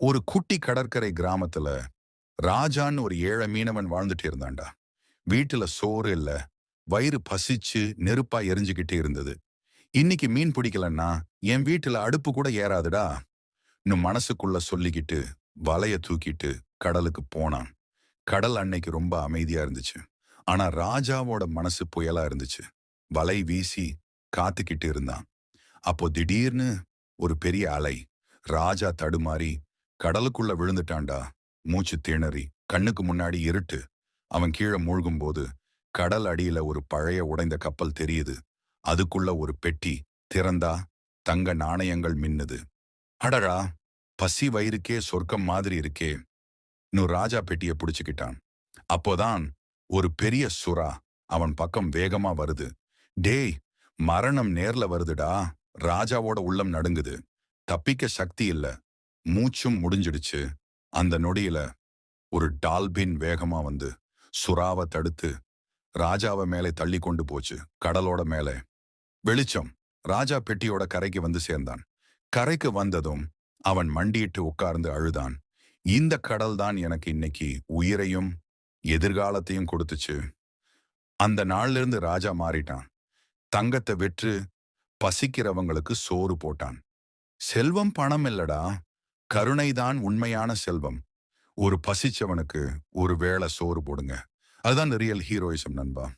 ஒரு குட்டி கடற்கரை கிராமத்துல ராஜான்னு ஒரு ஏழை மீனவன் வாழ்ந்துட்டு இருந்தான்டா. வீட்டுல சோறு இல்ல, வயிறு பசிச்சு நெருப்பா எரிஞ்சுக்கிட்டே இருந்தது. இன்னைக்கு மீன் பிடிக்கலன்னா என் வீட்டுல அடுப்பு கூட ஏறாதுடா. இன்னும் மனசுக்குள்ள சொல்லிக்கிட்டு வலைய தூக்கிட்டு கடலுக்கு போனான். கடல் அன்னைக்கு ரொம்ப அமைதியா இருந்துச்சு. ஆனா ராஜாவோட மனசு புயலா இருந்துச்சு. வலை வீசி காத்துக்கிட்டு இருந்தான். அப்போ திடீர்னு ஒரு பெரிய அலை. ராஜா தடுமாறி கடலுக்குள்ள விழுந்துட்டான்டா. மூச்சு திணறி கண்ணுக்கு முன்னாடி இருட்டு. அவன் கீழே மூழ்கும் போது கடல் அடியில ஒரு பழைய உடைந்த கப்பல் தெரியுது. அதுக்குள்ள ஒரு பெட்டி. திறந்தா தங்க நாணயங்கள் மின்னுது. அடடா, பசி வயிறுக்கே சொர்க்கம் மாதிரி இருக்கே. இன்னும் ராஜா பெட்டியை பிடிச்சுக்கிட்டான். அப்போதான் ஒரு பெரிய சுறா அவன் பக்கம் வேகமா வருது. டேய், மரணம் நேர்ல வருதுடா. ராஜாவோட உள்ளம் நடுங்குது. தப்பிக்க சக்தி இல்ல. மூச்சும் முடிஞ்சிடுச்சு. அந்த நொடியில ஒரு டால்பின் வேகமா வந்து சுறாவை தடுத்து ராஜாவை மேலே தள்ளி கொண்டு போச்சு. கடலோட மேலே வெளிச்சம். ராஜா பெட்டியோட கரைக்கு வந்து சேர்ந்தான். கரைக்கு வந்ததும் அவன் மண்டியிட்டு உட்கார்ந்து அழுதான். இந்த கடல் தான் எனக்கு இன்னைக்கு உயிரையும் எதிர்காலத்தையும் கொடுத்துச்சு. அந்த நாள்ல இருந்து ராஜா மாறிட்டான். தங்கத்தை விற்று பசிக்கிறவங்களுக்கு சோறு போட்டான். செல்வம் பணம் இல்லடா, கருணைதான் உண்மையான செல்வம். ஒரு பசிச்சவனுக்கு ஒரு வேளை சோறு போடுங்க. அதுதான் ரியல் ஹீரோயிசம் நண்பா.